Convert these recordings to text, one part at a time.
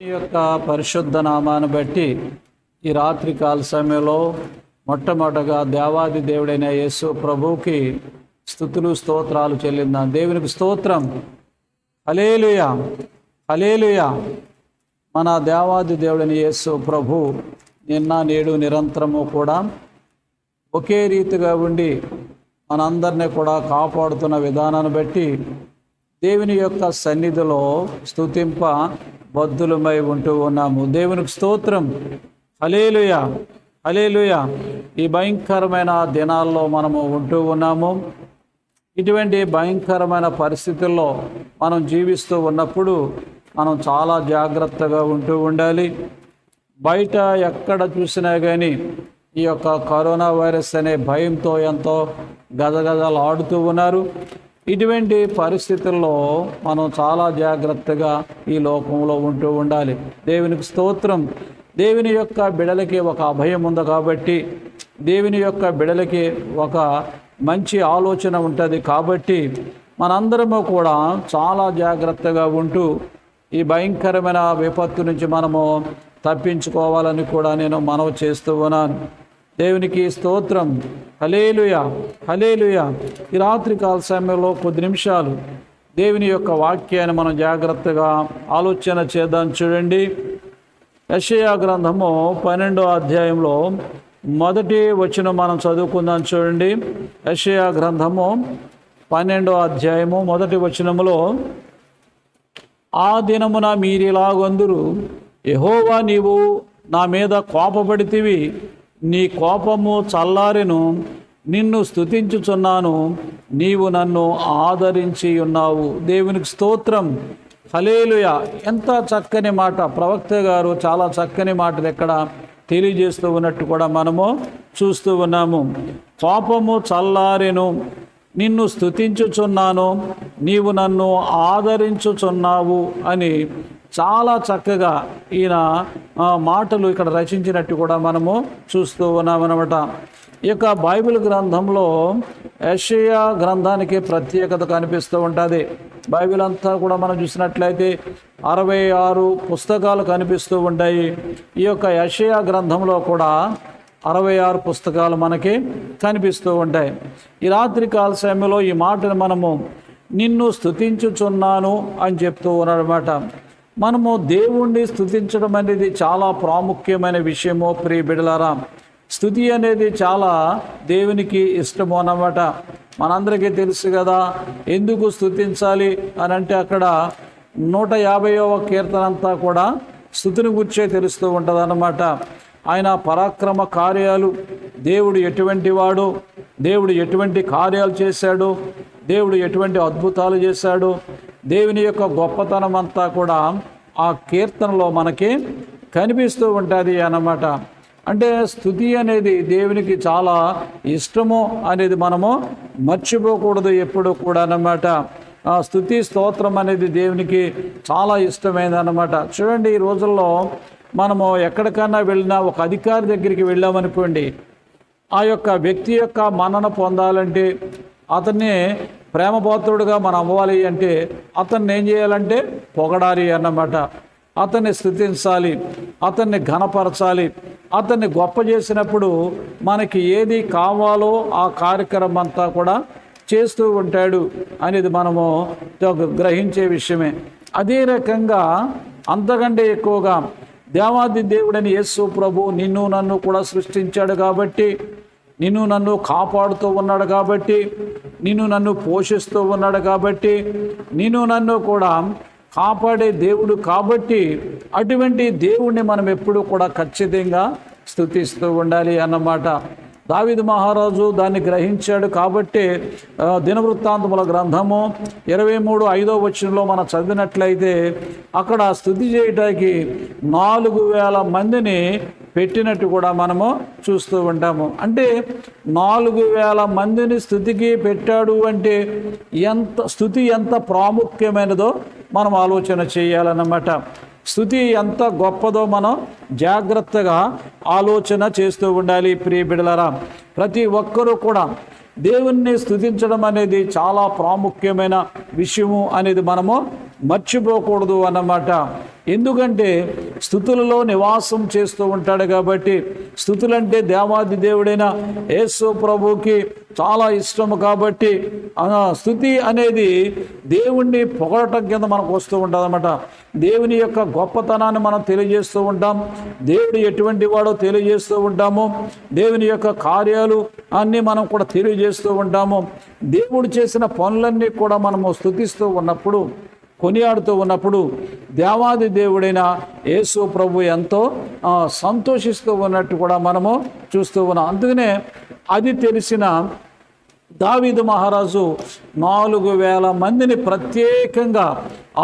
ఈ యొక్క పరిశుద్ధ నామాన్ని బట్టి ఈ రాత్రి కాల సమయంలో మొట్టమొదటగా దేవాది దేవుడైన యేసు ప్రభువుకి స్తుతులు స్తోత్రాలు చెల్లిందాం. దేవునికి స్తోత్రం. హల్లెలూయా, హల్లెలూయా. మన దేవాది దేవుడైన యేసు ప్రభు నిన్న నేడు నిరంతరము కూడా ఒకే రీతిగా ఉండి మనందరినీ కూడా కాపాడుతున్న విధానాన్ని బట్టి దేవుని యొక్క సన్నిధిలో స్తుతింప బద్ధులమై ఉంటూ ఉన్నాము. దేవునికి స్తోత్రం. హల్లెలూయా, హల్లెలూయా. ఈ భయంకరమైన దినాల్లో మనము ఉంటూ ఉన్నాము. ఇటువంటి భయంకరమైన పరిస్థితుల్లో మనం జీవిస్తూ ఉన్నప్పుడు మనం చాలా జాగ్రత్తగా ఉంటూ ఉండాలి. బయట ఎక్కడ చూసినా కానీ ఈ యొక్క కరోనా వైరస్ అనే భయంతో ఎంతో గజగజలాడుతూ ఉన్నారు. ఇటువంటి పరిస్థితుల్లో మనం చాలా జాగ్రత్తగా ఈ లోకంలో ఉంటూ ఉండాలి. దేవునికి స్తోత్రం. దేవుని యొక్క బిడలకి ఒక అభయం ఉంది కాబట్టి, దేవుని యొక్క బిడలకి ఒక మంచి ఆలోచన ఉంటుంది కాబట్టి మనందరము కూడా చాలా జాగ్రత్తగా ఉంటూ ఈ భయంకరమైన విపత్తు నుంచి మనము తప్పించుకోవాలని కూడా నేను మనవి చేస్తూ ఉన్నాను. దేవునికి స్తోత్రం. హల్లెలూయా, హల్లెలూయా. ఈ రాత్రి కాల సమయంలో కొద్ది నిమిషాలు దేవుని యొక్క వాక్యాన్ని మనం జాగ్రత్తగా ఆలోచన చేద్దాం. చూడండి, యెషయా గ్రంథము 12వ అధ్యాయంలో మొదటి వచనం మనం చదువుకుందాం. చూడండి, యెషయా గ్రంథము 12వ అధ్యాయము మొదటి వచనములో, ఆ దినమున మీరిలాగందురు, యెహోవా నీవు నా మీద కోపపడితివి, నీ కోపము చల్లారెను, నిన్ను స్తుతించుచున్నాను, నీవు నన్ను ఆదరించి ఉన్నావు. దేవునికి స్తోత్రం. హల్లెలూయా. ఎంత చక్కని మాట. ప్రవక్త గారు చాలా చక్కని మాటలు ఇక్కడ తెలియజేస్తూ ఉన్నట్టు కూడా మనము చూస్తూ ఉన్నాము. కోపము చల్లారెను, నిన్ను స్తుతించుచున్నాను, నీవు నన్ను ఆదరించుచున్నావు అని చాలా చక్కగా ఈయన మాటలు ఇక్కడ రచించినట్టు కూడా మనము చూస్తూ ఉన్నామన్నమాట. ఈ యొక్క బైబిల్ గ్రంథంలో యెషయా గ్రంథానికి ప్రత్యేకత కనిపిస్తూ ఉంటుంది. బైబిల్ అంతా కూడా మనం చూసినట్లయితే 66 పుస్తకాలు కనిపిస్తూ ఉంటాయి. ఈ యొక్క యెషయా గ్రంథంలో కూడా 66 పుస్తకాలు మనకి కనిపిస్తూ ఉంటాయి. ఈ రాత్రి కాల సమయంలో ఈ మాటను మనము నిన్ను స్తుతించుచున్నాను అని చెప్తూ ఉన్నాడనమాట. మనము దేవుణ్ణి స్తుతించడం అనేది చాలా ప్రాముఖ్యమైన విషయము. ప్రియ బిడ్డలారా, స్తుతి అనేది చాలా దేవునికి ఇష్టము అన్నమాట. మనందరికీ తెలుసు కదా ఎందుకు స్తుతించాలి అని అంటే, అక్కడ 150వ కీర్తన అంతా కూడా స్తుతిని గుర్చే తెలుస్తూ ఉంటుంది అన్నమాట. ఆయన పరాక్రమ కార్యాలు, దేవుడు ఎటువంటి వాడు, దేవుడు ఎటువంటి కార్యాలు చేశాడు, దేవుడు ఎటువంటి అద్భుతాలు చేశాడు, దేవుని యొక్క గొప్పతనం అంతా కూడా ఆ కీర్తనలో మనకి కనిపిస్తూ ఉంటుంది అన్నమాట. అంటే స్తుతి అనేది దేవునికి చాలా ఇష్టము అనేది మనము మర్చిపోకూడదు ఎప్పుడు కూడా అన్నమాట. ఆ స్తుతి స్తోత్రం అనేది దేవునికి చాలా ఇష్టమైనది అన్నమాట. చూడండి, ఈ రోజుల్లో మనము ఎక్కడికైనా వెళ్ళినా ఒక అధికారి దగ్గరికి వెళ్ళామనుకోండి, ఆ యొక్క వ్యక్తి యొక్క మన్నన పొందాలంటే, అతన్ని ప్రేమపాత్రుడుగా మనం అవ్వాలి అంటే అతన్ని ఏం చేయాలంటే పొగడాలి అన్నమాట. అతన్ని స్తుతించాలి, అతన్ని ఘనపరచాలి. అతన్ని గొప్ప చేసినప్పుడు మనకి ఏది కావాలో ఆ కార్యక్రమం అంతా కూడా చేస్తూ ఉంటాడు అనేది మనము గ్రహించే విషయమే. అదే రకంగా అంతకంటే ఎక్కువగా దేవాది దేవుడని యేసు ప్రభు నిన్ను నన్ను కూడా సృష్టించాడు కాబట్టి, నిన్ను నన్ను కాపాడుతూ ఉన్నాడు కాబట్టి, నిన్ను నన్ను పోషిస్తూ ఉన్నాడు కాబట్టి, నిన్ను నన్ను కూడా కాపాడే దేవుడు కాబట్టి, అటువంటి దేవుణ్ణి మనం ఎప్పుడూ కూడా ఖచ్చితంగా స్తుతిస్తూ ఉండాలి అన్నమాట. దావీదు మహారాజు దాన్ని గ్రహించాడు కాబట్టి దినవృత్తాంతముల గ్రంథము 23:5వ వచనంలో మనం చదివినట్లయితే అక్కడ స్తుతి చేయటానికి 4000 మందిని పెట్టినట్టు కూడా మనము చూస్తూ ఉంటాము. అంటే 4000 మందిని స్తుతికి పెట్టాడు అంటే స్తుతి ఎంత ప్రాముఖ్యమైనదో మనం ఆలోచన చేయాలన్నమాట. స్తుతి ఎంత గొప్పదో మనం జాగ్రత్తగా ఆలోచన చేస్తూ ఉండాలి. ప్రియ బిడ్డలారా, ప్రతి ఒక్కరూ కూడా దేవుణ్ణి స్తుతించడం అనేది చాలా ప్రాముఖ్యమైన విషయము అనేది మనము మర్చిపోకూడదు అన్నమాట. ఎందుకంటే స్తుతులలో నివాసం చేస్తూ ఉంటాడు కాబట్టి. స్తుతులంటే దేవాది దేవుడైన యేసు ప్రభువుకి చాలా ఇష్టము కాబట్టి స్తుతి అనేది దేవుణ్ణి పొగడటం కింద మనకు వస్తూ ఉంటుంది అన్నమాట. దేవుని యొక్క గొప్పతనాన్ని మనం తెలియజేస్తూ ఉంటాం, దేవుడు ఎటువంటి వాడో తెలియజేస్తూ ఉంటాము, దేవుని యొక్క కార్యాలు అన్నీ మనం కూడా తెలియజేస్తూ ఉంటాము. దేవుడు చేసిన పనులన్నీ కూడా మనము స్తుతిస్తూ ఉన్నప్పుడు, కొనియాడుతూ ఉన్నప్పుడు దేవాది దేవుడైన యేసు ప్రభు ఎంతో సంతోషిస్తూ ఉన్నట్టు కూడా మనము చూస్తూ ఉన్నాం. అందుకనే అది తెలిసిన దావీదు మహారాజు 4,000 మందిని ప్రత్యేకంగా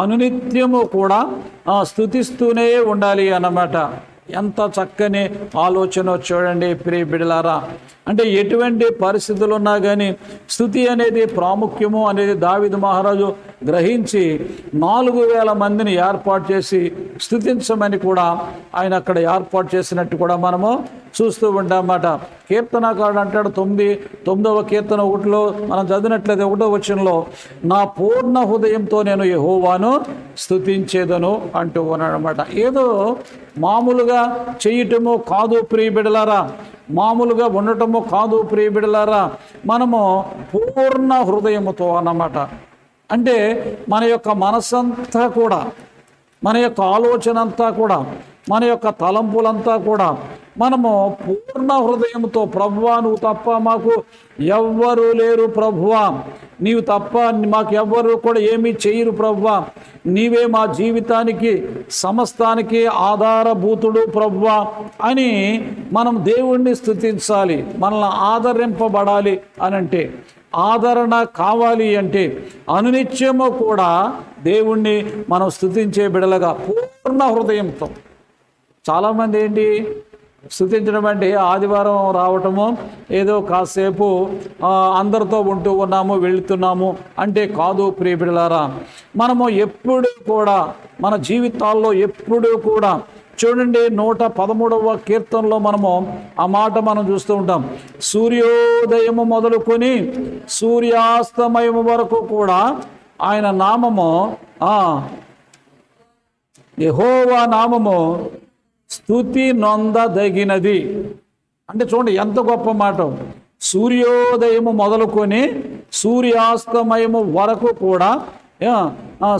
అనునిత్యము కూడా స్తుతిస్తూనే ఉండాలి అన్నమాట. ఎంత చక్కని ఆలోచన చూడండి ప్రియ బిడ్డలారా. అంటే ఎటువంటి పరిస్థితులు ఉన్నా కానీ స్తుతి అనేది ప్రాముఖ్యము అనేది దావీదు మహారాజు గ్రహించి 4,000 మందిని ఏర్పాటు చేసి స్తుతించమని కూడా ఆయన అక్కడ ఏర్పాటు చేసినట్టు కూడా మనము చూస్తూ ఉంటామన్నమాట. కీర్తనకారుడు అంటాడు 9వ కీర్తన 1లో మనం చదివినట్లయితే 1వ వచనంలో, నా పూర్ణ హృదయంతో నేను యెహోవాను స్తుతించేదను అంటూ ఉన్నాడు అన్నమాట. ఏదో మామూలుగా చేయటము కాదు ప్రియ బిడ్డలారా, మామూలుగా ఉండటము కాదు ప్రియ బిడ్డలారా, మనము పూర్ణ హృదయముతో అన్నమాట. అంటే మన యొక్క మనసంతా కూడా, మన యొక్క ఆలోచన అంతా కూడా, మన యొక్క తలంపులంతా కూడా మనము పూర్ణ హృదయంతో, ప్రభువా నువ్వు తప్ప మాకు ఎవ్వరూ లేరు ప్రభువా, నీవు తప్ప మాకు ఎవ్వరు కూడా ఏమీ చేయరు ప్రభువా, నీవే మా జీవితానికి సమస్తానికి ఆధారభూతుడు ప్రభువా అని మనం దేవుణ్ణి స్తుతించాలి. మనల్ని ఆదరింపబడాలి అనంటే, ఆదరణ కావాలి అంటే అనునిత్యము కూడా దేవుణ్ణి మనం స్తుతించే బిడలగా పూర్ణ హృదయంతో. చాలామంది ఏంటి స్తుతించడం అంటే ఆదివారం రావటము, ఏదో కాసేపు అందరితో ఉంటూ ఉన్నాము వెళుతున్నాము అంటే కాదు ప్రియ బిడ్డలారా. మనము ఎప్పుడు కూడా మన జీవితాల్లో ఎప్పుడూ కూడా చూడండి 113వ కీర్తనలో మనము ఆ మాట మనం చూస్తూ ఉంటాం. సూర్యోదయము మొదలుకొని సూర్యాస్తమయము వరకు కూడా ఆయన నామము, యెహోవా నామము స్తుతి నొందదగినది. అంటే చూడండి ఎంత గొప్ప మాట. సూర్యోదయము మొదలుకొని సూర్యాస్తమయము వరకు కూడా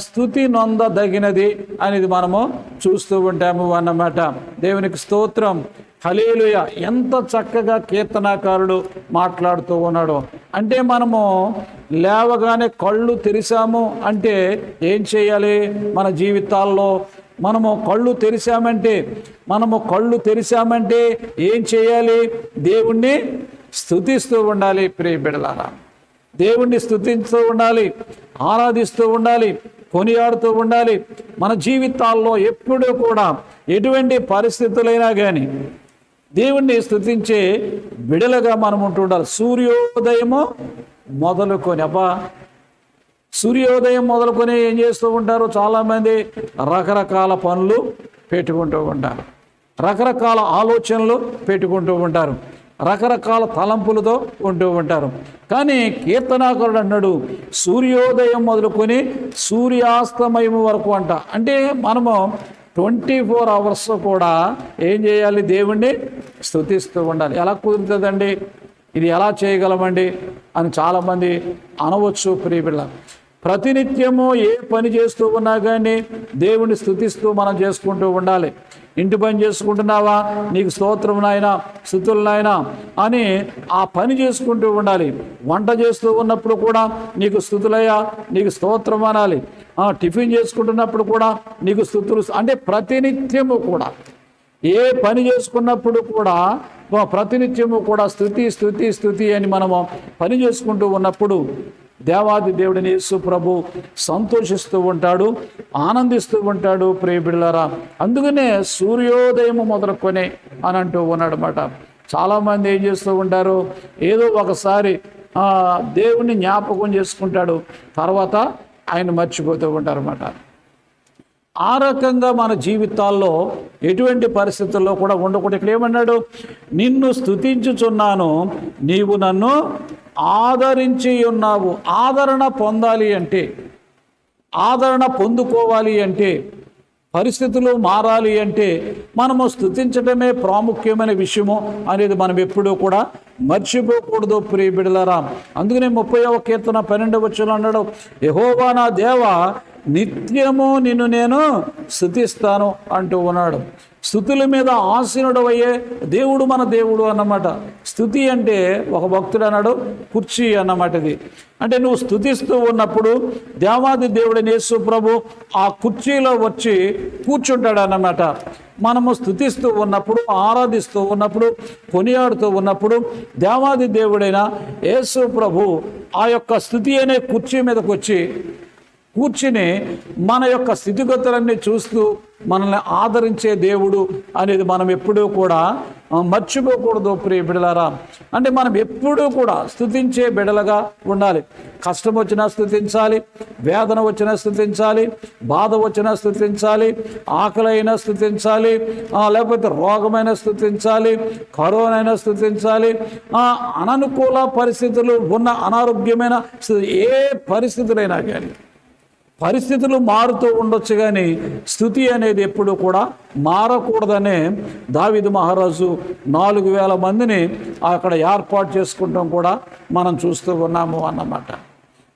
స్తుతి నొందదగినది అనేది మనము చూస్తూ ఉంటాము అన్నమాట. దేవునికి స్తోత్రం, హల్లెలూయా. ఎంత చక్కగా కీర్తనాకారుడు మాట్లాడుతూ ఉన్నాడు. అంటే మనము లేవగానే కళ్ళు తెరిచాము అంటే ఏం చేయాలి? మన జీవితాల్లో మనము కళ్ళు తెరిచామంటే ఏం చేయాలి? దేవుణ్ణి స్తుతిస్తూ ఉండాలి ప్రియ బిడ్డలారా. దేవుణ్ణి స్తుతిస్తూ ఉండాలి, ఆరాధిస్తూ ఉండాలి, కొనియాడుతూ ఉండాలి. మన జీవితాల్లో ఎప్పుడూ కూడా ఎటువంటి పరిస్థితులైనా కానీ దేవుణ్ణి స్తుతించే బిడలుగా మనం ఉంటుండాలి. సూర్యోదయము మొదలుకొని సూర్యోదయం మొదలుకొని ఏం చేస్తూ ఉంటారు? చాలామంది రకరకాల పనులు పెట్టుకుంటూ ఉంటారు, రకరకాల ఆలోచనలు పెట్టుకుంటూ ఉంటారు, రకరకాల తలంపులతో ఉంటూ ఉంటారు. కానీ కీర్తనాకారుడు అన్నాడు సూర్యోదయం మొదలుకొని సూర్యాస్తమయం వరకు అంట. అంటే మనము 24 అవర్స్ కూడా ఏం చేయాలి? దేవుణ్ణి స్తుతిస్తూ ఉండాలి. ఎలా కుదురుతుందండి? ఇది ఎలా చేయగలమండి అని చాలామంది అనవచ్చు ప్రియ బిడ్డ. ప్రతినిత్యము ఏ పని చేస్తూ ఉన్నా కానీ దేవుణ్ణి స్తుతిస్తూ మనం చేసుకుంటూ ఉండాలి. ఇంటి పని చేసుకుంటున్నావా? నీకు స్తోత్రం నాయనా, స్తుతులు నాయనా అని ఆ పని చేసుకుంటూ ఉండాలి. వంట చేస్తూ ఉన్నప్పుడు కూడా నీకు స్తుతులయ్యా, నీకు స్తోత్రం అనాలి. టిఫిన్ చేసుకుంటున్నప్పుడు కూడా నీకు స్తుతులు. అంటే ప్రతినిత్యము కూడా ఏ పని చేసుకున్నప్పుడు కూడా ప్రతినిత్యము కూడా స్తుతి అని మనము పని చేసుకుంటూ ఉన్నప్పుడు దేవాది దేవుడిని యేసు ప్రభు సంతోషిస్తూ ఉంటాడు, ఆనందిస్తూ ఉంటాడు ప్రియ బిడ్డలారా. అందుకనే సూర్యోదయం మొదలుకొని అని అంటూ ఉన్నాడు అన్నమాట. చాలామంది ఏం చేస్తూ ఉంటారు? ఏదో ఒకసారి దేవుణ్ణి జ్ఞాపకం చేసుకుంటాడు, తర్వాత ఆయన మర్చిపోతూ ఉంటారు అన్నమాట. ఆ రకంగా మన జీవితాల్లో ఎటువంటి పరిస్థితుల్లో కూడా ఉండకూడదు. ఇక్కడ ఏమన్నాడు? నిన్ను స్తుతించుచున్నాను, నీవు నన్ను ఆదరించి ఉన్నావు. ఆదరణ పొందాలి అంటే, ఆదరణ పొందుకోవాలి అంటే పరిస్థితులు మారాలి అంటే మనము స్తుతించడమే ప్రాముఖ్యమైన విషయము అనేది మనం ఎప్పుడూ కూడా మర్చిపోకూడదు ప్రియ బిడ్డలారా. అందుకనే 30వ కీర్తన 12వ వచనంలో అన్నాడు, యెహోవా నా దేవా నిత్యము నిన్ను నేను స్తుతిస్తాను అంటూ ఉన్నాడు. స్తుతుల మీద ఆసీనుడవయ్యే దేవుడు మన దేవుడు అన్నమాట. స్తుతి అంటే ఒక భక్తుడు అన్నాడు కుర్చీ అన్నమాట. ఇది అంటే నువ్వు స్తుతిస్తూ ఉన్నప్పుడు దేవాది దేవుడైన యేసు ప్రభు ఆ కుర్చీలో వచ్చి కూర్చుంటాడు అన్నమాట. మనము స్తుతిస్తూ ఉన్నప్పుడు, ఆరాధిస్తూ ఉన్నప్పుడు, కొనియాడుతూ ఉన్నప్పుడు దేవాది దేవుడైన యేసు ప్రభు ఆ యొక్క స్తుతి అనే కుర్చీ మీదకి వచ్చి కూర్చుని మన యొక్క స్థితిగతులన్నీ చూస్తూ మనల్ని ఆదరించే దేవుడు అనేది మనం ఎప్పుడూ కూడా మర్చిపోకూడదు ప్రియ బిడలారా. అంటే మనం ఎప్పుడూ కూడా స్తుతించే బిడలుగా ఉండాలి. కష్టం వచ్చినా స్తుతించాలి, వేదన వచ్చినా స్తుతించాలి, బాధ వచ్చినా స్తుతించాలి, ఆకలి అయినా స్తుతించాలి, లేకపోతే రోగమైన స్తుతించాలి, కరోనా అయినా స్తుతించాలి, అననుకూల పరిస్థితులు ఉన్న అనారోగ్యమైన ఏ పరిస్థితులైనా కానీ పరిస్థితులు మారుతూ ఉండొచ్చు, కానీ స్తుతి అనేది ఎప్పుడు కూడా మారకూడదనే దావీదు మహారాజు 4000 మందిని అక్కడ ఏర్పాటు చేసుకుంటాం కూడా మనం చూస్తూ ఉన్నాము అన్నమాట.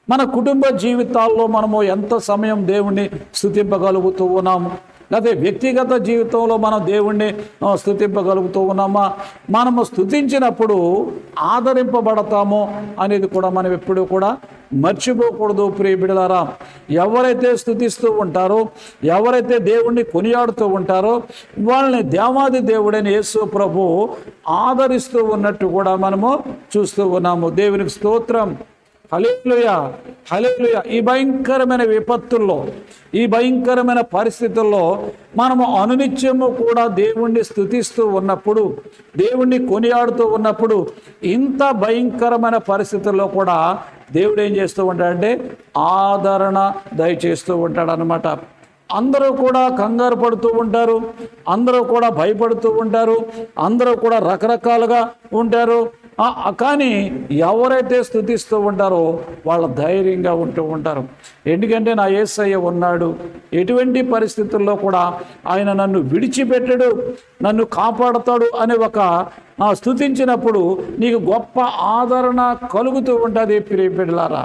మన కుటుంబ జీవితాల్లో మనము ఎంత సమయం దేవుణ్ణి స్తుతింపగలుగుతూ ఉన్నాము, లేకపోతే వ్యక్తిగత జీవితంలో మనం దేవుణ్ణి స్తుతింపగలుగుతూ ఉన్నామా? మనము స్తుతించినప్పుడు ఆదరింపబడతామో అనేది కూడా మనం ఎప్పుడూ కూడా మర్చిపోకూడదు ప్రియ బిడ్డలారా. ఎవరైతే స్తుతిస్తూ ఉంటారో, ఎవరైతే దేవుణ్ణి కొనియాడుతూ ఉంటారో వాళ్ళని దేవాది దేవుడైన యేసు ప్రభు ఆదరిస్తూ ఉన్నట్టు కూడా మనము చూస్తూ ఉన్నాము. దేవునికి స్తోత్రం. హల్లెలూయా, హల్లెలూయా. ఈ భయంకరమైన విపత్తుల్లో, ఈ భయంకరమైన పరిస్థితుల్లో మనము అనునిత్యము కూడా దేవుణ్ణి స్తుతిస్తూ ఉన్నప్పుడు, దేవుణ్ణి కొనియాడుతూ ఉన్నప్పుడు, ఇంత భయంకరమైన పరిస్థితుల్లో కూడా దేవుడు ఏం చేస్తూ ఉంటాడంటే ఆదరణ దయచేస్తూ ఉంటాడు అన్నమాట. అందరూ కూడా కంగారు పడుతూ ఉంటారు, అందరూ కూడా భయపడుతూ ఉంటారు, అందరూ కూడా రకరకాలుగా ఉంటారు. కానీ ఎవరైతే స్తుతిస్తూ ఉంటారో వాళ్ళ ధైర్యంగా ఉంటూ ఉంటారు. ఎందుకంటే నా యేసయ్య ఉన్నాడు, ఎటువంటి పరిస్థితుల్లో కూడా ఆయన నన్ను విడిచిపెట్టడు, నన్ను కాపాడుతాడు అనే ఒక స్తుతించినప్పుడు నీకు గొప్ప ఆదరణ కలుగుతూ ఉంటుంది. ప్రియ బిడ్డలారా,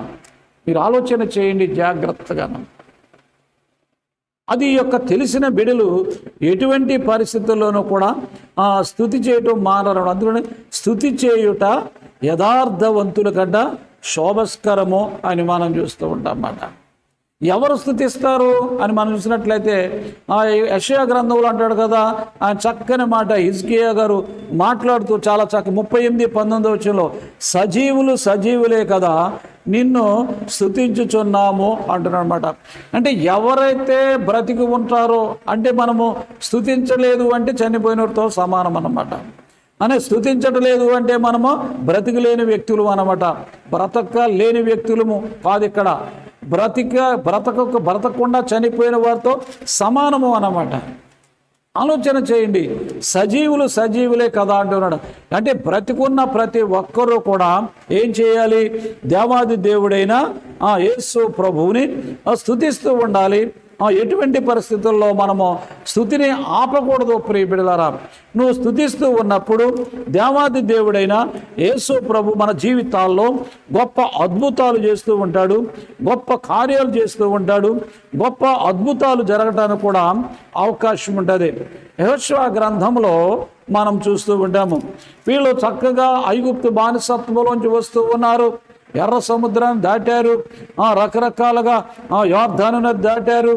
మీరు ఆలోచన చేయండి జాగ్రత్తగా. అది యొక్క తెలిసిన బిడలు ఎటువంటి పరిస్థితుల్లోనూ కూడా స్తుతి చేయటం మానరు. అందుకని స్తుతి చేయుట యథార్థవంతుల కంట శోభస్కరము అని మనం చూస్తూ ఉంటాం అన్నమాట. ఎవరు స్తుతిస్తారు అని మనం చూసినట్లయితే యెషయా గ్రంథంలో అంటాడు కదా, ఆయన చక్కని మాట హిజ్కియా గారు మాట్లాడుతూ చాలా 38:19 సజీవులు సజీవులే కదా నిన్ను స్తుతించుచున్నాము అంటున్నాడు అనమాట. అంటే ఎవరైతే బ్రతికి ఉంటారో, అంటే మనము స్తుతించలేదు అంటే చనిపోయినతో సమానం అన్నమాట. అనే స్తుతించట్లేదు అంటే మనము బ్రతికి వ్యక్తులు అన్నమాట. బ్రతక లేని వ్యక్తులము కాదు, ఇక్కడ బ్రతకకుండా చనిపోయిన వారితో సమానము అన్నమాట. ఆలోచన చేయండి, సజీవులు సజీవులే కదా అంటున్నాడు. అంటే బ్రతికున్న ప్రతి ఒక్కరూ కూడా ఏం చేయాలి? దేవాది దేవుడైన యేసు ప్రభువుని స్తుతిస్తూ ఉండాలి. ఎటువంటి పరిస్థితుల్లో మనము స్తుతిని ఆపకూడదు ప్రియ బిడ్డలారా. నువ్వు స్తుతిస్తూ ఉన్నప్పుడు దేవాది దేవుడైన యేసు ప్రభు మన జీవితాల్లో గొప్ప అద్భుతాలు చేస్తూ ఉంటాడు, గొప్ప కార్యాలు చేస్తూ ఉంటాడు, గొప్ప అద్భుతాలు జరగటానికి కూడా అవకాశం ఉంటుంది. యెహోషువ గ్రంథంలో మనం చూస్తూ ఉంటాము, వీళ్ళు చక్కగా ఐగుప్తు బానిసత్వంలోంచి వస్తూ ఉన్నారు, ఎర్ర సముద్రాన్ని దాటారు, రకరకాలుగా యోర్దాను నది దాటారు,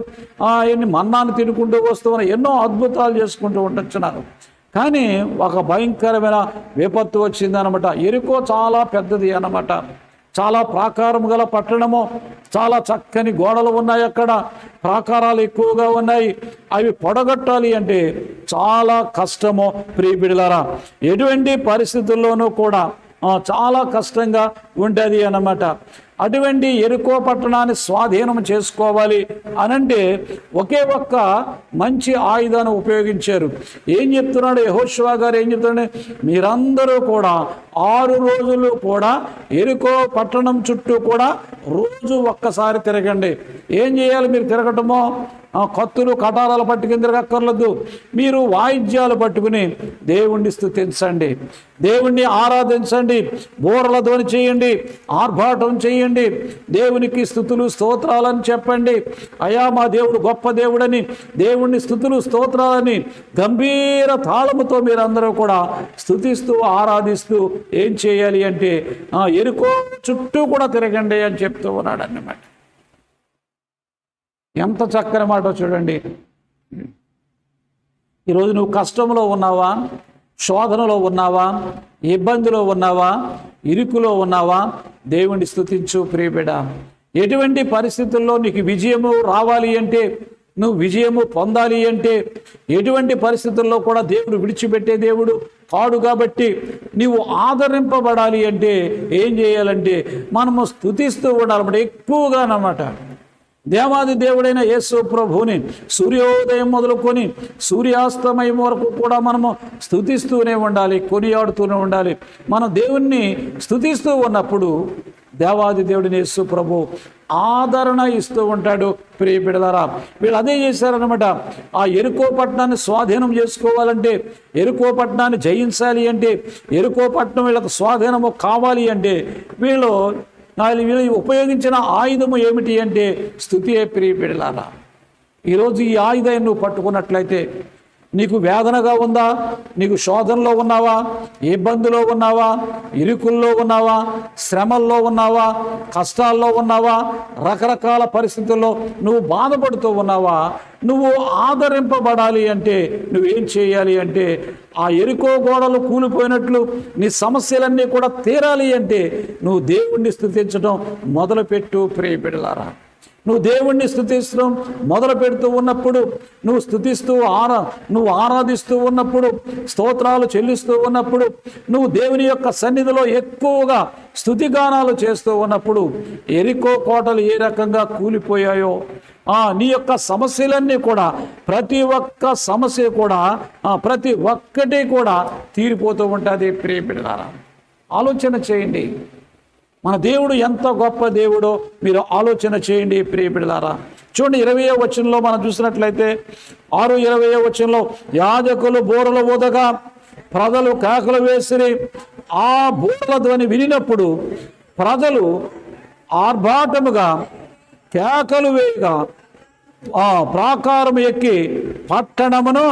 ఎన్ని మన్నాన్ని తినుకుంటూ వస్తూ ఎన్నో అద్భుతాలు చేసుకుంటూ ఉండొచ్చున్నారు. కానీ ఒక భయంకరమైన విపత్తు వచ్చిందనమాట. ఎరికో చాలా పెద్దది అన్నమాట, చాలా ప్రాకారం గల పట్టణము, చాలా చక్కని గోడలు ఉన్నాయి, అక్కడ ప్రాకారాలు ఎక్కువగా ఉన్నాయి. అవి పొడగొట్టాలి అంటే చాలా కష్టము ప్రియ బిడ్డలారా. ఎటువంటి పరిస్థితుల్లోనూ కూడా చాలా కష్టంగా ఉంటుంది అన్నమాట. అటువంటి ఎరుకో పట్టణాన్ని స్వాధీనం చేసుకోవాలి అనంటే ఒకే ఒక్క మంచి ఆయుధాన్ని ఉపయోగించారు. ఏం చెప్తున్నాడు యెహోషువ గారు? ఏం చెప్తున్నాడు? మీరందరూ కూడా 6 రోజులు కూడా ఎరుకో పట్టణం చుట్టూ కూడా రోజు ఒక్కసారి తిరగండి. ఏం చేయాలి మీరు తిరగటమో? కత్తులు కటారాలు పట్టుకుని తిరగక్కర్లేదు. మీరు వాయిద్యాలు పట్టుకుని దేవుణ్ణి స్తుతించండి, దేవుణ్ణి ఆరాధించండి, బూరల ధ్వని చేయండి, ఆర్భాటం చేయండి, దేవునికి స్తుతులు స్తోత్రాలని చెప్పండి. అయా మా దేవుడు గొప్ప దేవుడని, దేవుణ్ణి స్తుతులు స్తోత్రాలని గంభీర తాళముతో మీరందరూ కూడా స్తుతిస్తూ ఆరాధిస్తూ ఏం చేయాలి అంటే ఎరుకో చుట్టూ కూడా తిరగండి అని చెప్తూ ఉన్నాడు అన్నమాట. ఎంత చక్కని మాట చూడండి. ఈరోజు నువ్వు కష్టంలో ఉన్నావా, శోధనలో ఉన్నావా, ఇబ్బందిలో ఉన్నావా, ఇరుకులో ఉన్నావా, దేవుణ్ణి స్తుతించు ప్రియబిడ. ఎటువంటి పరిస్థితుల్లో నీకు విజయము రావాలి అంటే, నువ్వు విజయము పొందాలి అంటే, ఎటువంటి పరిస్థితుల్లో కూడా దేవుడు విడిచిపెట్టే దేవుడు కాడు. కాబట్టి నీవు ఆదరింపబడాలి అంటే ఏం చేయాలంటే మనము స్తుతిస్తూ ఉండాలన్నమాట, ఎక్కువగానమాట. దేవాది దేవుడైన యేసు ప్రభువుని సూర్యోదయం మొదలుకొని సూర్యాస్తమయం వరకు కూడా మనము స్తుతిస్తూనే ఉండాలి, కొనియాడుతూనే ఉండాలి. మనం దేవుణ్ణి స్తుతిస్తూ ఉన్నప్పుడు దేవాది దేవుడిని యేసు ప్రభు ఆదరణ ఇస్తూ ఉంటాడు. ప్రియ బిడ్డలారా, వీళ్ళు అదే చేశారనమాట. ఆ ఎరుకో పట్టణాన్ని స్వాధీనం చేసుకోవాలంటే, ఎరుకో పట్టణాన్ని జయించాలి అంటే, ఎరుకో పట్టణం వీళ్ళకు స్వాధీనము కావాలి అంటే వీళ్ళు ఉపయోగించిన ఆయుధము ఏమిటి అంటే స్తుతియే. ప్రియ బిడ్డలారా, ఈరోజు ఈ ఆయుధాన్ని నువ్వు పట్టుకున్నట్లయితే, నీకు వేదనగా ఉందా, నీకు శోధనలో ఉన్నావా, ఇబ్బందులో ఉన్నావా, ఇరుకుల్లో ఉన్నావా, శ్రమల్లో ఉన్నావా, కష్టాల్లో ఉన్నావా, రకరకాల పరిస్థితుల్లో నువ్వు బాధపడుతూ ఉన్నావా, నువ్వు ఆదరింపబడాలి అంటే నువ్వేం చేయాలి అంటే, ఆ ఎరుకో గోడలు కూలిపోయినట్లు నీ సమస్యలన్నీ కూడా తీరాలి అంటే నువ్వు దేవుణ్ణి స్తుతించడం మొదలుపెట్టు. ప్రియ బిడ్డలారా, నువ్వు దేవుణ్ణి స్తుతిస్తూ మొదలు పెడుతూ ఉన్నప్పుడు, నువ్వు స్తుతిస్తూ నువ్వు ఆరాధిస్తూ ఉన్నప్పుడు, స్తోత్రాలు చెల్లిస్తూ ఉన్నప్పుడు, నువ్వు దేవుని యొక్క సన్నిధిలో ఎక్కువగా స్తుతిగానాలు చేస్తూ ఉన్నప్పుడు ఎరికో కోటలు ఏ రకంగా కూలిపోయాయో, నీ యొక్క సమస్యలన్నీ కూడా, ప్రతి ఒక్క సమస్య కూడా, ప్రతి ఒక్కటి కూడా తీరిపోతూ ఉంటుంది. ప్రియ బిడ్డలారా, ఆలోచన చేయండి. మన దేవుడు ఎంత గొప్ప దేవుడో మీరు ఆలోచన చేయండి. ప్రియ బిడ్డలారా, చూడండి 20వ వచనంలో మనం చూసినట్లయితే 6:20వ వచనంలో, యాజకులు బూరలు ఊదగా ప్రజలు కేకలు వేసిరి. ఆ బూరల ధ్వని వినినప్పుడు ప్రజలు ఆర్భాటముగా కేకలు వేయగా ప్రాకారం ఎక్కి పట్టణమును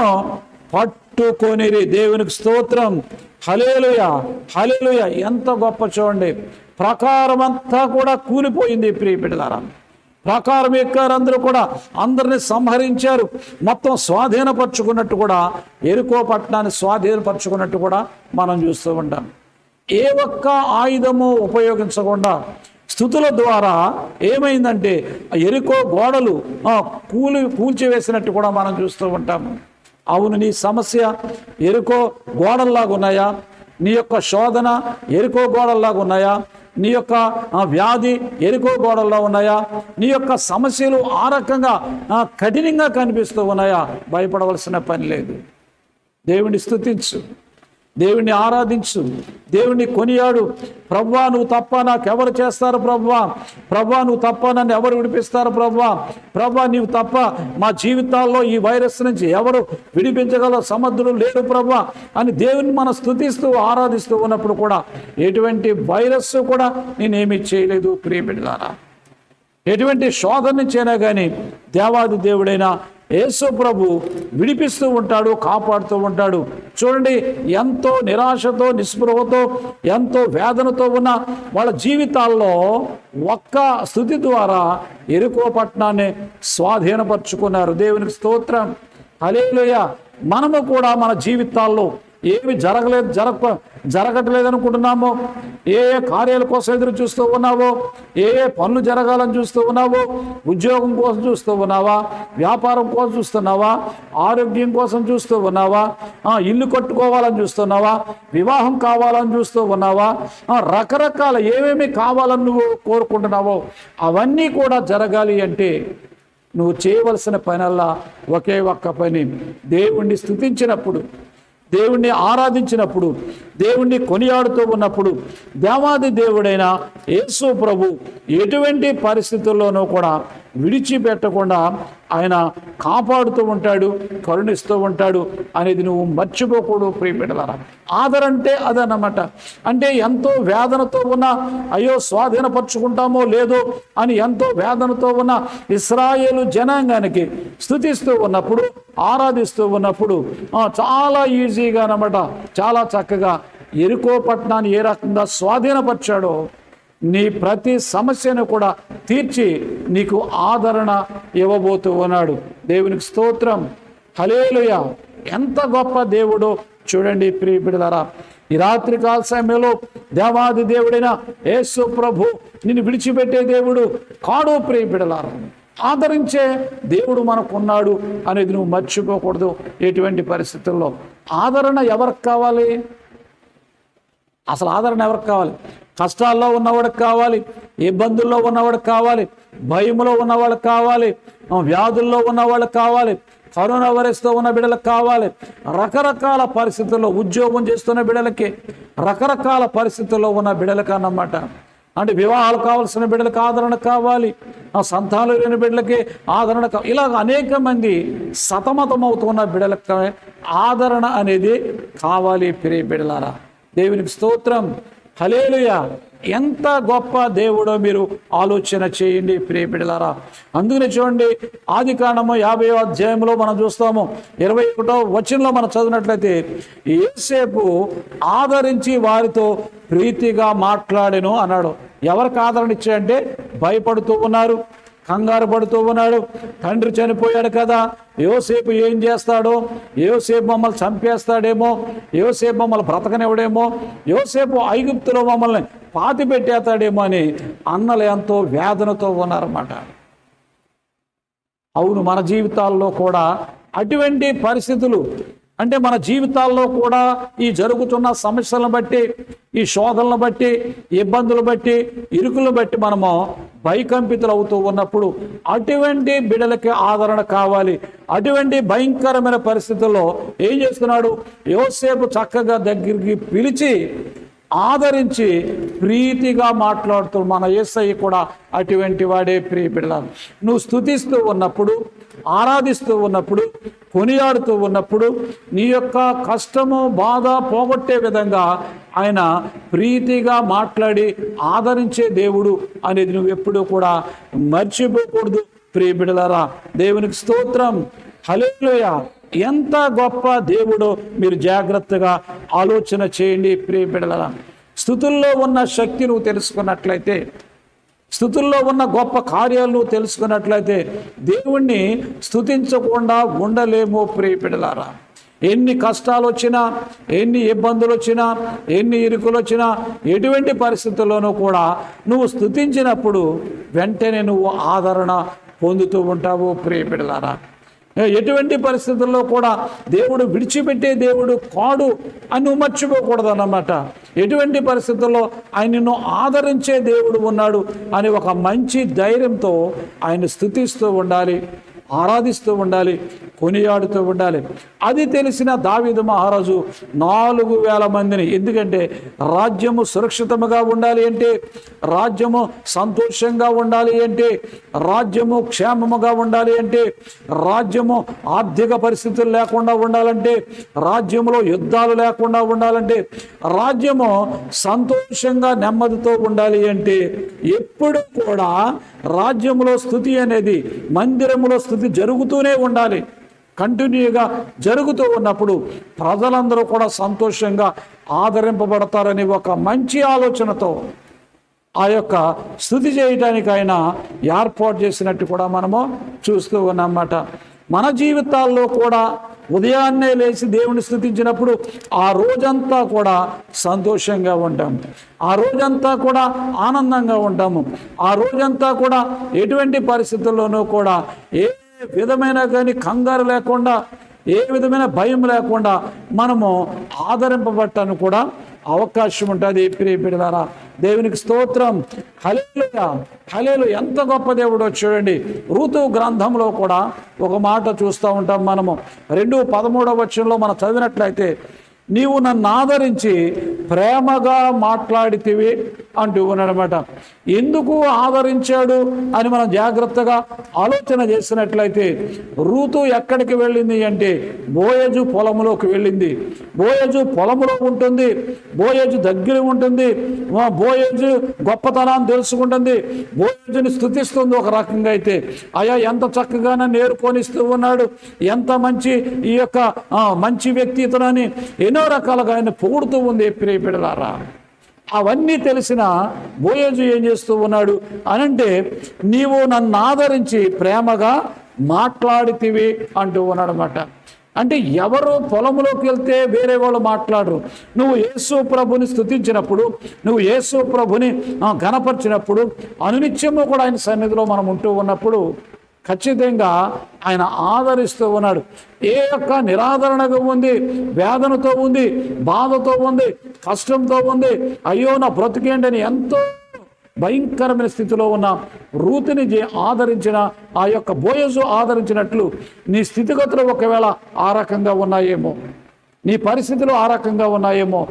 పట్టుకొనిరి. దేవునికి స్తోత్రం. హల్లెలూయా, హల్లెలూయా. ఎంత గొప్ప చూడండి. ప్రాకారం అంతా కూడా కూలిపోయింది. ప్రియ బిడ్డలారా, ప్రాకారం ఎక్కారు, అందరూ కూడా అందరిని సంహరించారు, మొత్తం స్వాధీనపరచుకున్నట్టు కూడా, ఎరుకో పట్టణాన్ని స్వాధీనపరచుకున్నట్టు కూడా మనం చూస్తూ ఉంటాం. ఏ ఒక్క ఆయుధము ఉపయోగించకుండా స్తుతుల ద్వారా ఏమైందంటే ఎరుకో గోడలు కూల్చివేసినట్టు కూడా మనం చూస్తూ ఉంటాము. అవును, నీ సమస్య ఎరుకో గోడల్లాగా ఉన్నాయా? నీ యొక్క శోధన ఎరుకో గోడల్లాగా ఉన్నాయా? నీ యొక్క వ్యాధి ఎరుకో గోడల్లో ఉన్నాయా? నీ యొక్క సమస్యలు ఆ రకంగా కఠినంగా కనిపిస్తూ ఉన్నాయా? భయపడవలసిన పని లేదు. దేవుని స్తుతించు, దేవుణ్ణి ఆరాధించు, దేవుణ్ణి కొనియాడు. ప్రభువా, నువ్వు తప్ప నాకెవరు చేస్తారు? ప్రభువా నువ్వు తప్ప నన్ను ఎవరు విడిపిస్తారు? ప్రభువా నీవు తప్ప మా జీవితాల్లో ఈ వైరస్ నుంచి ఎవరు విడిపించగల సమర్థులు లేరు ప్రభువా అని దేవుని మనం స్తుతిస్తూ ఆరాధిస్తూ ఉన్నప్పుడు కూడా ఎటువంటి వైరస్ కూడా నేనేమీ చేయలేదు. ప్రియ బిడ్డలారా, ఎటువంటి శోధన నుంచైనా కానీ దేవాది దేవుడైన యేసు ప్రభు విడిపిస్తూ ఉంటాడు, కాపాడుతూ ఉంటాడు. చూడండి, ఎంతో నిరాశతో, నిస్పృహతో, ఎంతో వేదనతో ఉన్న వాళ్ళ జీవితాల్లో ఒక్క స్తుతి ద్వారా ఎరుకో పట్టణాన్ని స్వాధీనపరుచుకున్నారు. దేవునికి స్తోత్రం. హల్లెలూయా. మనము కూడా మన జీవితాల్లో ఏమి జరగట్లేదు అనుకుంటున్నామో, ఏ కార్యాల కోసం ఎదురు చూస్తూ ఉన్నావో, ఏ పనులు జరగాలని చూస్తూ ఉన్నావో, ఉద్యోగం కోసం చూస్తూ ఉన్నావా, వ్యాపారం కోసం చూస్తున్నావా, ఆరోగ్యం కోసం చూస్తూ ఉన్నావా, ఇల్లు కట్టుకోవాలని చూస్తున్నావా, వివాహం కావాలని చూస్తూ ఉన్నావా, రకరకాల ఏమేమి కావాలని నువ్వు కోరుకుంటున్నావో అవన్నీ కూడా జరగాలి అంటే నువ్వు చేయవలసిన పనల్లా ఒకే ఒక్క పని. దేవుణ్ణి స్తుతించినప్పుడు, దేవుణ్ణి ఆరాధించినప్పుడు, దేవుణ్ణి కొనియాడుతూ ఉన్నప్పుడు దేవాది దేవుడైన యేసు ప్రభు ఎటువంటి పరిస్థితుల్లోనూ కూడా విడిచిపెట్టకుండా ఆయన కాపాడుతూ ఉంటాడు, కరుణిస్తూ ఉంటాడు అనేది నువ్వు మర్చిపోకూడదు ప్రియబిడ్డలారా. ఆదరణ అంటే అదన్నమాట. అంటే ఎంతో వేదనతో ఉన్న, అయ్యో స్వాధీనపరుచుకుంటామో లేదో అని ఎంతో వేదనతో ఉన్న ఇశ్రాయేలు జనాంగానికి స్తుతిస్తూ ఉన్నప్పుడు, ఆరాధిస్తూ ఉన్నప్పుడు చాలా ఈజీగా అన్నమాట, చాలా చక్కగా యెరికో పట్టణాన్ని ఏ రకంగా స్వాధీనపరిచాడో నీ ప్రతి సమస్యను కూడా తీర్చి నీకు ఆదరణ ఇవ్వబోతూ ఉన్నాడు. దేవునికి స్తోత్రం, హల్లెలూయా. ఎంత గొప్ప దేవుడో చూడండి ప్రియ బిడ్డలారా. ఈ రాత్రి కాల సమయంలో దేవాది దేవుడైన యేసు ప్రభు నిన్ను విడిచిపెట్టే దేవుడు కాడు ప్రియ బిడ్డలారా. ఆదరించే దేవుడు మనకున్నాడు అనేది నువ్వు మర్చిపోకూడదు. ఎటువంటి పరిస్థితుల్లో ఆదరణ ఎవరికి కావాలి? అసలు ఆదరణ ఎవరికి కావాలి? కష్టాల్లో ఉన్నవాడికి కావాలి, ఇబ్బందుల్లో ఉన్నవాడికి కావాలి, భయంలో ఉన్నవాళ్ళకి కావాలి, వ్యాధుల్లో ఉన్నవాళ్ళకి కావాలి, కరోనా వైరస్తో ఉన్న బిడ్డలకు కావాలి, రకరకాల పరిస్థితుల్లో ఉద్యోగం చేస్తున్న బిడ్డలకి, రకరకాల పరిస్థితుల్లో ఉన్న బిడ్డలకి అన్నమాట. అంటే వివాహాలు కావాల్సిన బిడ్డలకు ఆదరణ కావాలి, సంతానం లేని బిడ్డలకి ఆదరణ కావాలి. ఇలాగ అనేక మంది సతమతమవుతున్న బిడ్డలకు ఆదరణ అనేది కావాలి ప్రియ బిడ్డలారా. దేవునికి స్తోత్రం, హల్లెలూయా. ఎంత గొప్ప దేవుడో మీరు ఆలోచన చేయండి ప్రియ బిడ్డలారా. అందుకని చూడండి, ఆదికాండము 50వ అధ్యాయంలో మనం చూస్తాము, 21వ వచనంలో మనం చదివినట్లయితే, యోసేపు ఆదరించి వారితో ప్రీతిగా మాట్లాడెను అన్నాడు. ఎవరికి ఆదరణ ఇచ్చాడంటే, భయపడుతూ ఉన్నారు, కంగారు పడుతూ ఉన్నాడు. తండ్రి చనిపోయాడు కదా, యోసేపు ఏం చేస్తాడో, యోసేపు మమ్మల్ని చంపేస్తాడేమో, యోసేపు మమ్మల్ని బ్రతకనివ్వడేమో, యోసేపు ఐగుప్తులో మమ్మల్ని పాతి పెట్టేస్తాడేమో అని అన్నలు ఎంతో వేదనతో ఉన్నారన్నమాట. అవును, మన జీవితాల్లో కూడా అటువంటి పరిస్థితులు, అంటే మన జీవితాల్లో కూడా ఈ జరుగుతున్న సమస్యలను బట్టి, ఈ శోధనలను బట్టి, ఇబ్బందులు బట్టి, ఇరుకులను బట్టి మనము భయకంపితులు అవుతూ ఉన్నప్పుడు అటువంటి బిడ్డలకి ఆదరణ కావాలి. అటువంటి భయంకరమైన పరిస్థితుల్లో ఏం చేస్తున్నాడు? యోసేపు చక్కగా దగ్గరికి పిలిచి ఆదరించి ప్రీతిగా మాట్లాడుతూ, మన యేసయ్య కూడా అటువంటి వాడే ప్రియ బిడ్డలారా. నువ్వు స్తుతిస్తూ ఉన్నప్పుడు, ఆరాధిస్తూ ఉన్నప్పుడు, కొనియాడుతూ ఉన్నప్పుడు నీ యొక్క కష్టము బాధ పోగొట్టే విధంగా ఆయన ప్రీతిగా మాట్లాడి ఆదరించే దేవుడు అనేది నువ్వు ఎప్పుడూ కూడా మర్చిపోకూడదు ప్రియ బిడ్డలారా. దేవునికి స్తోత్రం, హల్లెలూయా. ఎంత గొప్ప దేవుడో మీరు జాగ్రత్తగా ఆలోచన చేయండి ప్రియ బిడ్డలారా. స్తుతుల్లో ఉన్న శక్తి నువ్వు తెలుసుకున్నట్లయితే, స్తుతుల్లో ఉన్న గొప్ప కార్యాలు నువ్వు తెలుసుకున్నట్లయితే దేవుణ్ణి స్తుతించకుండా ఉండలేమో ప్రియ బిడ్డలారా. ఎన్ని కష్టాలు వచ్చినా, ఎన్ని ఇబ్బందులు వచ్చినా, ఎన్ని ఇరుకులు వచ్చినా, ఎటువంటి పరిస్థితుల్లోనూ కూడా నువ్వు స్తుతించినప్పుడు వెంటనే నువ్వు ఆదరణ పొందుతూ ఉంటావు ప్రియ బిడ్డలారా. ఎటువంటి పరిస్థితుల్లో కూడా దేవుడు విడిచిపెట్టే దేవుడు కాడు అని నువ్వు మర్చిపోకూడదు అన్నమాట. ఎటువంటి పరిస్థితుల్లో ఆయన నిన్ను ఆదరించే దేవుడు ఉన్నాడు అని ఒక మంచి ధైర్యంతో ఆయన స్తుతిస్తూ ఉండాలి, ఆరాధిస్తూ ఉండాలి, కొనియాడుతూ ఉండాలి. అది తెలిసిన దావీదు మహారాజు 4000 మందిని, ఎందుకంటే రాజ్యము సురక్షితముగా ఉండాలి అంటే, రాజ్యము సంతోషంగా ఉండాలి అంటే, రాజ్యము క్షేమముగా ఉండాలి అంటే, రాజ్యము ఆర్థిక పరిస్థితులు లేకుండా ఉండాలంటే, రాజ్యంలో యుద్ధాలు లేకుండా ఉండాలంటే, రాజ్యము సంతోషంగా నెమ్మదితో ఉండాలి అంటే, ఎప్పుడు కూడా రాజ్యంలో స్తుతి అనేది, మందిరములో స్థుతి జరుగుతూనే ఉండాలి. కంటిన్యూగా జరుగుతూ ఉన్నప్పుడు ప్రజలందరూ కూడా సంతోషంగా ఆదరింపబడతారని ఒక మంచి ఆలోచనతో ఆ యొక్క స్థుతి చేయటానికి ఆయన ఏర్పాటు చేసినట్టు కూడా మనము చూస్తూ ఉన్నమాట. మన జీవితాల్లో కూడా ఉదయాన్నే లేచి దేవుని స్తుతించినప్పుడు ఆ రోజంతా కూడా సంతోషంగా ఉంటాము, ఆ రోజంతా కూడా ఆనందంగా ఉంటాము, ఆ రోజంతా కూడా ఎటువంటి పరిస్థితుల్లోనూ కూడా ఏ విధమైన కానీ కంగారు లేకుండా, ఏ విధమైన భయం లేకుండా మనము ఆదరింపబట్టాను కూడా అవకాశం ఉంటుంది ప్రియ బిడ్డలారా. దేవునికి స్తోత్రం, హల్లెలూయా, హల్లెలూయా. ఎంత గొప్ప దేవుడో చూడండి. ఋతు గ్రంథంలో కూడా ఒక మాట చూస్తూ ఉంటాం మనము. 2:13 వచనంలో మనం చదివినట్లయితే, నీవు నన్ను ఆదరించి ప్రేమగా మాట్లాడితివి అంటూ ఉన్నాడనమాట. ఎందుకు ఆదరించాడు అని మనం జాగ్రత్తగా ఆలోచన చేసినట్లయితే, రూతు ఎక్కడికి వెళ్ళింది అంటే బోయజు పొలంలోకి వెళ్ళింది. బోయజు పొలంలో ఉంటుంది, బోయజు దగ్గర ఉంటుంది, బోయజు గొప్పతనాన్ని తెలుసుకుంటుంది, బోయజుని స్తుతిస్తుంది. ఒక రకంగా అయితే అయ్యా ఎంత చక్కగా నన్ను ఏరుకొనిస్తూ ఉన్నాడు, ఎంత మంచి ఈ యొక్క మంచి వ్యక్తి ఇతనని ఎన్నో రకాలుగా ఆయన పొగుడుతూ ఉంది. ప్రియ బిడ్డలారా, అవన్నీ తెలిసిన బోయజు ఏం చేస్తూ ఉన్నాడు అనంటే, నీవు నన్ను ఆదరించి ప్రేమగా మాట్లాడితివి అంటూ ఉన్నాడు అన్నమాట. అంటే ఎవరు పొలంలోకి వెళ్తే వేరే వాళ్ళు మాట్లాడరు. నువ్వు యేసు ప్రభుని స్తుతించినప్పుడు, నువ్వు యేసు ప్రభుని ఘనపరిచినప్పుడు, అనునిత్యము కూడా ఆయన సన్నిధిలో మనం ఉంటూ ఉన్నప్పుడు ఖచ్చితంగా ఆయన ఆదరిస్తూ ఉన్నాడు. ఏ యొక్క నిరాదరణగా ఉంది, వేదనతో ఉంది, బాధతో ఉంది, కష్టంతో ఉంది, అయ్యో నా బ్రతికేంటని ఎంతో భయంకరమైన స్థితిలో ఉన్న రూతుని ఆదరించిన ఆ యొక్క బోయజు ఆదరించినట్లు నీ స్థితిగతులు ఒకవేళ ఆ రకంగా ఉన్నాయేమో, నీ పరిస్థితులు ఆ రకంగా ఉన్నాయేమో.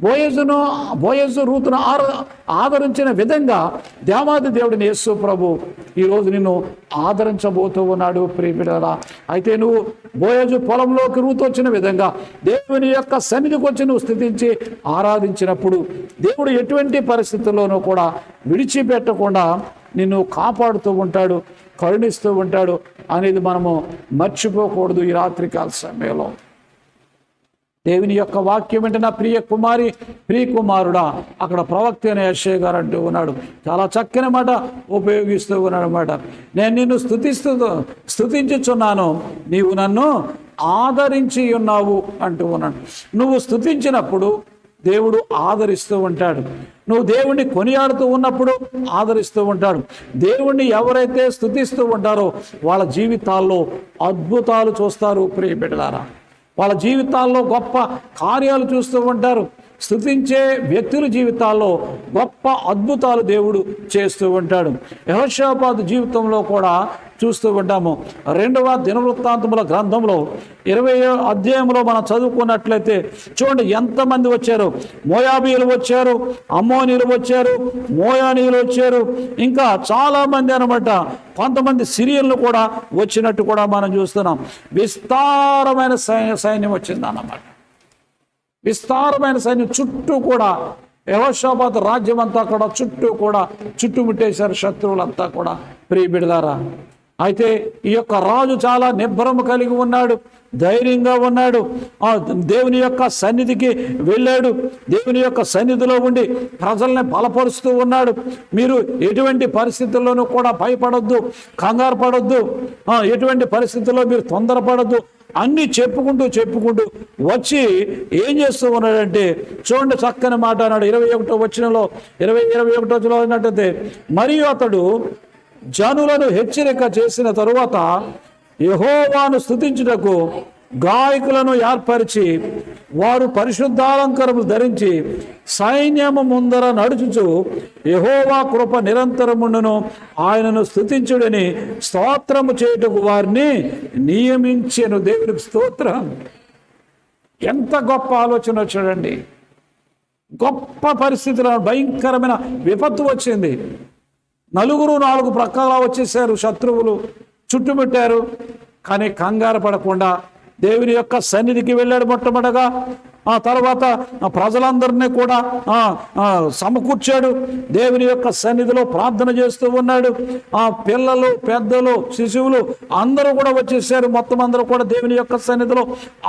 బోయజు రూతును ఆదరించిన విధంగా దేవాది దేవుడిని యేసు ప్రభు ఈరోజు నిన్ను ఆదరించబోతూ ఉన్నాడు. ప్రియ బిడ్డలారా, అయితే నువ్వు బోయజు పొలంలోకి రూతు వచ్చిన విధంగా దేవుని యొక్క సన్నిధికి వచ్చి నువ్వు స్తుతించి ఆరాధించినప్పుడు దేవుడు ఎటువంటి పరిస్థితుల్లోనూ కూడా విడిచిపెట్టకుండా నిన్ను కాపాడుతూ ఉంటాడు, కరుణిస్తూ ఉంటాడు అనేది మనము మర్చిపోకూడదు. ఈ రాత్రికాల సమయంలో దేవుని యొక్క వాక్యం అంటే, నా ప్రియ కుమారి, ప్రియ కుమారుడా, అక్కడ ప్రవక్త అయిన యెషయా గారు అంటూ ఉన్నాడు. చాలా చక్కని మాట ఉపయోగిస్తూ ఉన్నాడు అన్నమాట. నేను నిన్ను స్తుతించుచున్నాను, నీవు నన్ను ఆదరించి ఉన్నావు అంటూ ఉన్నాడు. నువ్వు స్తుతించినప్పుడు దేవుడు ఆదరిస్తూ ఉంటాడు. నువ్వు దేవుణ్ణి కొనియాడుతూ ఉన్నప్పుడు ఆదరిస్తూ ఉంటాడు. దేవుణ్ణి ఎవరైతే స్తుతిస్తూ ఉంటారో వాళ్ళ జీవితాల్లో అద్భుతాలు చూస్తారు. ప్రియ బిడ్డలారా, వాళ్ళ జీవితాల్లో గొప్ప కార్యాలు చూస్తూ ఉంటారు. స్తుతించే వ్యక్తుల జీవితాల్లో గొప్ప అద్భుతాలు దేవుడు చేస్తూ ఉంటాడు. యెహోషాపాతు జీవితంలో కూడా చూస్తూ ఉంటాము. 2వ దినవృత్తాంతముల గ్రంథంలో 20వ అధ్యాయంలో మనం చదువుకున్నట్లయితే చూడండి ఎంతమంది వచ్చారు. మోయాబీయులు వచ్చారు, అమ్మోనీయులు వచ్చారు, మోయానీయులు వచ్చారు, ఇంకా చాలామంది అనమాట. కొంతమంది సిరియన్లు కూడా వచ్చినట్టు కూడా మనం చూస్తున్నాం. విస్తారమైన సైన్యం వచ్చిందన్నమాట. విస్తారమైన సైన్యం చుట్టూ కూడా యెహోషాపాతు రాజ్యం అంతా కూడా చుట్టూ కూడా చుట్టుముట్టేశారు శత్రువులంతా కూడా. ప్రియ బిడ్డలారా, అయితే ఈ యొక్క రాజు చాలా నిబ్బరము కలిగి ఉన్నాడు, ధైర్యంగా ఉన్నాడు. దేవుని యొక్క సన్నిధికి వెళ్ళాడు. దేవుని యొక్క సన్నిధిలో ఉండి ప్రజల్ని బలపరుస్తూ ఉన్నాడు. మీరు ఎటువంటి పరిస్థితుల్లోనూ కూడా భయపడొద్దు, కంగారు పడొద్దు, ఎటువంటి పరిస్థితుల్లో మీరు తొందరపడొద్దు అన్నీ చెప్పుకుంటూ వచ్చి ఏం చేస్తూ ఉన్నాడంటే, చూడండి చక్కని మాట అన్నాడు. 21వ వచనంలో 21వ అన్నట్టయితే, మరియు అతడు జనులను హెచ్చరిక చేసిన తరువాత యెహోవాను స్తుతించుటకు గాయకులను ఏర్పరిచి వారు పరిశుద్ధాలంకరము ధరించి సైన్యము ముందర నడుచుచు యెహోవా కృప నిరంతరముండును, ఆయనను స్తుతించుడని స్తోత్రము చేయుటకు వారిని నియమించెను. దేవునికి స్తోత్రం. ఎంత గొప్ప ఆలోచన చూడండి. గొప్ప పరిస్థితుల్లో భయంకరమైన విపత్తు వచ్చింది. 4 ప్రక్కల వచ్చేసారు, శత్రువులు చుట్టుముట్టారు. కానీ కంగారు పడకుండా దేవుని యొక్క సన్నిధికి వెళ్ళాడు మొట్టమొదటగా. ఆ తర్వాత ప్రజలందరినీ కూడా సమకూర్చాడు. దేవుని యొక్క సన్నిధిలో ప్రార్థన చేస్తూ ఉన్నాడు. ఆ పిల్లలు, పెద్దలు, శిశువులు అందరూ కూడా వచ్చేసారు. మొత్తం అందరూ కూడా దేవుని యొక్క సన్నిధిలో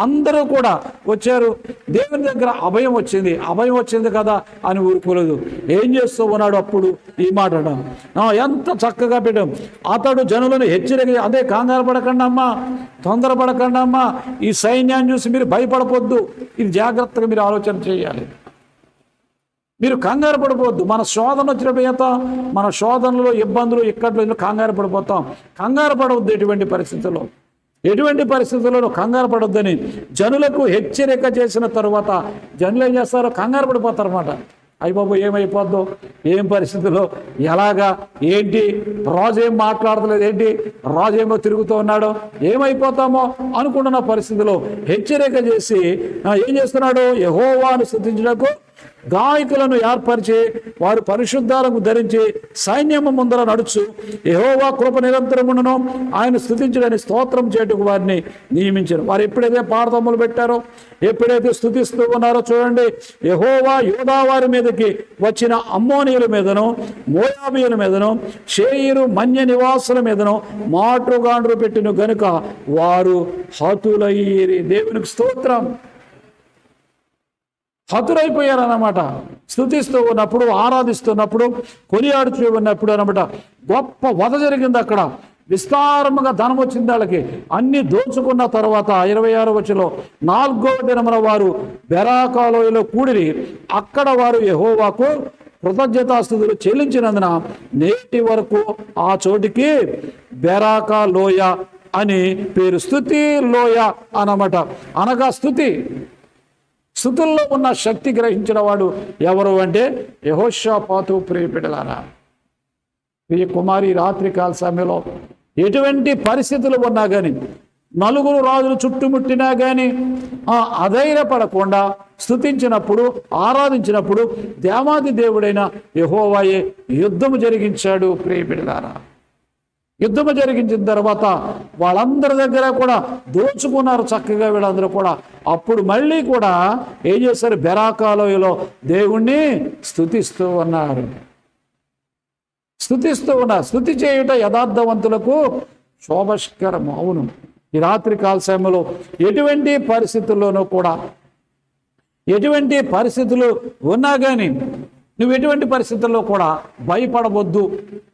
అందరూ కూడా వచ్చారు. దేవుని దగ్గర అభయం వచ్చింది కదా అని ఊరుకోలేదు. ఏం చేస్తూ ఉన్నాడు అప్పుడు ఈ మాట ఎంత చక్కగా పెట్టాం. అతడు జనులను హెచ్చరిక, అదే కంగారు పడకండి అమ్మా, తొందరపడకండి అమ్మా, ఈ సైన్యాన్ని చూసి మీరు భయపడపోద్దు, ఇది జాగ్రత్తగా మీరు ఆలోచన చేయాలి. మీరు కంగారు పడిపోవద్దు. మన శోధన వచ్చిన మన శోధనలో ఇబ్బందులు ఇక్కట్లో కంగారు పడిపోతాం. కంగారు పడవద్దు ఎటువంటి పరిస్థితుల్లో కంగారు పడొద్దని జనులకు హెచ్చరిక చేసిన తరువాత జనులు ఏం చేస్తారు? కంగారు పడిపోతారు అన్నమాట. అయ్య బాబు ఏమైపోద్దో, ఏం పరిస్థితుల్లో, ఎలాగా, ఏంటి, రాజు ఏం మాట్లాడతలేదు, ఏంటి, రాజు ఏమో తిరుగుతూ ఉన్నాడు, ఏమైపోతామో అనుకుంటున్న పరిస్థితిలో హెచ్చరిక చేసి ఏం చేస్తున్నాడు? యెహోవాను స్తుతించుటకు గాయకులను ఏర్పరిచి వారు పరిశుద్ధాలకు ధరించి సైన్యము ముందర నడుచు యెహోవా కృప నిరంతరమును ఆయన స్తుతించడని స్తోత్రం చేటుకు వారిని నియమించారు. వారు ఎప్పుడైతే పాడతమ్ములు పెట్టారో, ఎప్పుడైతే స్తుతిస్తూ ఉన్నారో చూడండి, యెహోవా యూదా వారి మీదకి వచ్చిన అమ్మోనీయుల మీదను, మోయాబీయుల మీదను, షేయిరు మన్య నివాసుల మీదను మాటుగాండ్రు పెట్టిన గనుక వారు హతులయ్యిరి. దేవునికి స్తోత్రం. హతులైపోయారన్నమాట. స్తుతిస్తూ ఉన్నప్పుడు, ఆరాధిస్తున్నప్పుడు, కొనియాడుతూ ఉన్నప్పుడు అన్నమాట గొప్ప వధ జరిగింది. అక్కడ విస్తారముగా ధనం వచ్చింది వాళ్ళకి. అన్ని దోచుకున్న తర్వాత 26వ వచనంలో 4వ దినమున వారు బెరాకా లోయలో కూడిరి. అక్కడ వారు యెహోవాకు కృతజ్ఞతాస్తుతులు చెల్లించినందున నేటి వరకు ఆ చోటికి బెరాకా లోయ అని పేరు. స్తుతి లోయ అన్నమాట, అనగా స్తుతి. స్తుతుల్లో ఉన్న శక్తి గ్రహించిన వాడు ఎవరు అంటే యెహోషాపాతు. ప్రియబిడ్డలారా, ప్రియ కుమారి, రాత్రికాల సమయంలో ఎటువంటి పరిస్థితులు ఉన్నా కానీ, నలుగురు రాజులు చుట్టుముట్టినా కానీ అధైర్యపడకుండా స్తుతించినప్పుడు, ఆరాధించినప్పుడు దేవాది దేవుడైన యెహోవాయే యుద్ధము జరిగించాడు. ప్రియబిడ్డలారా, యుద్ధము జరిగించిన తర్వాత వాళ్ళందరి దగ్గర కూడా దోచుకున్నారు చక్కగా వీళ్ళందరూ కూడా. అప్పుడు మళ్ళీ కూడా ఏం చేశారు? బెరాకా లోయలో దేవుణ్ణి స్తుతిస్తూ ఉన్నారు. స్తుతి చేయుట యథార్థవంతులకు శోభస్కరం. అవును, ఈ రాత్రికాల సమయంలో ఎటువంటి పరిస్థితుల్లోనూ కూడా, ఎటువంటి పరిస్థితులు ఉన్నా కానీ నువ్వు ఎటువంటి పరిస్థితుల్లో కూడా భయపడవద్దు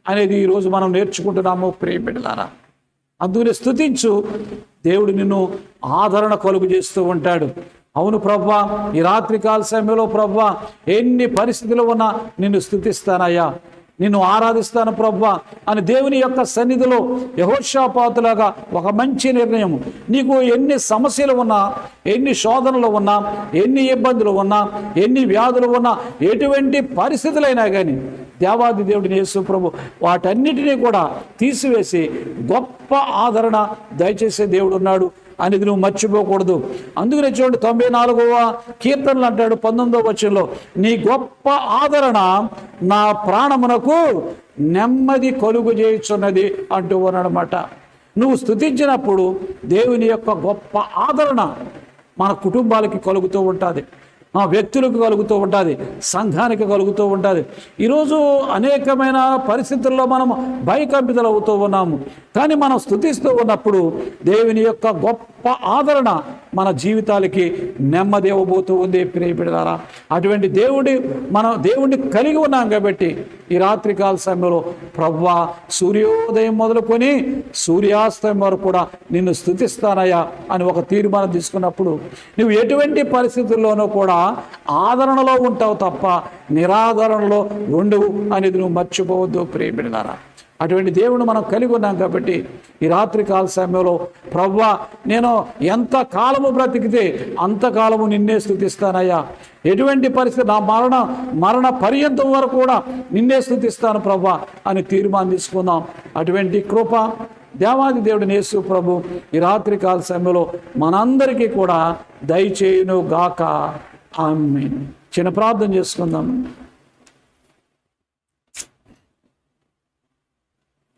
అనేది ఈరోజు మనం నేర్చుకుంటున్నాము. ప్రియబిడ్డలారా, అందుకని స్తుతించు. దేవుడు నిన్ను ఆదరణ కలుగు చేస్తూ ఉంటాడు. అవును ప్రభువా, ఈ రాత్రికాల సమయంలో ప్రభువా ఎన్ని పరిస్థితులు ఉన్నా నిన్ను స్తుతిస్తానయ్యా, నిన్ను ఆరాధిస్తాను ప్రభువా అని దేవుని యొక్క సన్నిధిలో యెహోషాపాతులాగా ఒక మంచి నిర్ణయం. నీకు ఎన్ని సమస్యలు ఉన్నా, ఎన్ని శోధనలు ఉన్నా, ఎన్ని ఇబ్బందులు ఉన్నా, ఎన్ని వ్యాధులు ఉన్నా, ఎటువంటి పరిస్థితులైనా కానీ దేవాది దేవుడిని యేసు ప్రభు వాటన్నిటినీ కూడా తీసివేసి గొప్ప ఆదరణ దయచేసే దేవుడు ఉన్నాడు అనేది నువ్వు మర్చిపోకూడదు. అందుకనే చూడండి 94వ కీర్తనలు అంటాడు 19వ వచనంలో, నీ గొప్ప ఆదరణ నా ప్రాణమునకు నెమ్మది కలుగు చేయుచున్నది అంటూ ఉన్నాడనమాట. నువ్వు స్తుతించినప్పుడు దేవుని యొక్క గొప్ప ఆదరణ మన కుటుంబాలకి కలుగుతూ ఉంటుంది, వ్యక్తులకు కలుగుతూ ఉంటుంది, సంఘానికి కలుగుతూ ఉంటుంది. ఈరోజు అనేకమైన పరిస్థితుల్లో మనం భయకంపితులు అవుతూ ఉన్నాము. కానీ మనం స్తుతిస్తూ ఉన్నప్పుడు దేవుని యొక్క గొప్ప ఆదరణ మన జీవితాలకి నెమ్మది ఇవ్వబోతూ ఉంది. ప్రియబిడ్డలారా, అటువంటి మనం దేవుడిని కలిగి ఉన్నాం కాబట్టి ఈ రాత్రికాల సమయంలో ప్రభువా సూర్యోదయం మొదలుకొని సూర్యాస్తమయం వరకు కూడా నిన్ను స్తుతిస్తానయ్యా అని ఒక తీర్మానం తీసుకున్నప్పుడు నువ్వు ఎటువంటి పరిస్థితుల్లోనూ కూడా ఆదరణలో ఉంటావు తప్ప నిరాదరణలో ఉండవు అనేది నువ్వు మర్చిపోవద్దు. ప్రియబిడ్డలారా, అటువంటి దేవుడు మనం కలిగి ఉన్నాం కాబట్టి ఈ రాత్రికాల సమయంలో ప్రభువా నేను ఎంత కాలము బ్రతికితే అంతకాలము నిన్నే స్తుతిస్తానయ్యా, ఎటువంటి పరిస్థితి నా మరణ పర్యంతం వరకు కూడా నిన్నే స్తుతిస్తాను ప్రభువా అని తీర్మానం తీసుకుందాం. అటువంటి కృప దేవాది దేవుడిని యేసు ప్రభు ఈ రాత్రికాల సమయంలో మనందరికీ కూడా దయచేయును గాక. ఆమేన్. చిన్న ప్రార్థన చేసుకుందాం.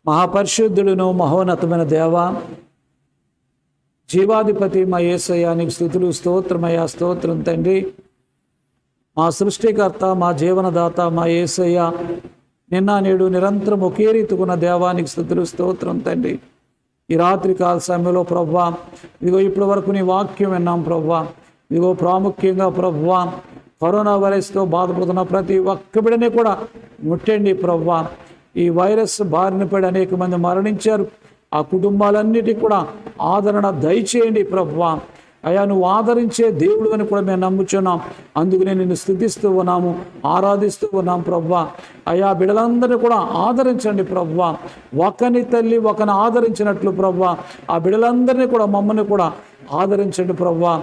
మహాపరిశుద్ధుడును మహోన్నతమైన దేవ, జీవాధిపతి మా యేసయ్య నీకు స్తుతులు స్తోత్రమయ్యా. స్తోత్రం తండ్రి, మా సృష్టికర్త, మా జీవనదాత, మా యేసయ్య నిన్న నేడు నిరంతరం ఒకే రీతికున్న దేవానికి స్తుతులు స్తోత్రం తండ్రి. ఈ రాత్రికాల సమయంలో ప్రభువా ఇదిగో ఇప్పటి వరకు నీ వాక్యం విన్నాం ప్రభువా. ఇదిగో ప్రాముఖ్యంగా ప్రభువా కరోనా వైరస్తో బాధపడుతున్న ప్రతి ఒక్క బిడ్డని కూడా ముట్టండి ప్రభువా. ఈ వైరస్ బారిన పడి అనేక మంది మరణించారు. ఆ కుటుంబాలన్నిటికీ కూడా ఆదరణ దయచేయండి ప్రభువా. అయ్యా నువ్వు ఆదరించే దేవుడు అని కూడా మేము నమ్ముచున్నాం. అందుకనే నిన్ను స్తుతిస్తూ ఉన్నాము, ఆరాధిస్తూ ఉన్నాం ప్రభువా. అయ్యా బిడ్డలందరినీ కూడా ఆదరించండి ప్రభువా. ఒకని తల్లి ఒకని ఆదరించినట్లు ప్రభువా ఆ బిడ్డలందరినీ కూడా మమ్మల్ని కూడా ఆదరించండి ప్రభువా,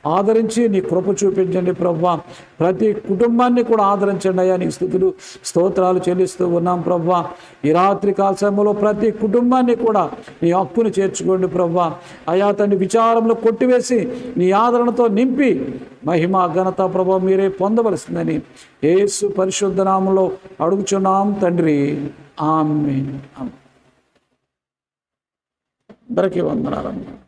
ఆదరించి నీ కృప చూపించండి ప్రభువా. ప్రతి కుటుంబాన్ని కూడా ఆదరించండి అయ్యా. నీ స్తుతులు స్తోత్రాలు చెల్లిస్తూ ఉన్నాం ప్రభువా. ఈ రాత్రి కాల సమయంలో ప్రతి కుటుంబాన్ని కూడా నీ హక్కును చేర్చుకోండి ప్రభువా. అయా తండ్రి, విచారంలో కొట్టివేసి నీ ఆదరణతో నింపి మహిమ ఘనత ప్రభువా మీరే పొందవలసిందని యేసు పరిశుద్ధ నామములో అడుగుచున్నాం తండ్రి, ఆమేన్. అందరికీ వందనాలు.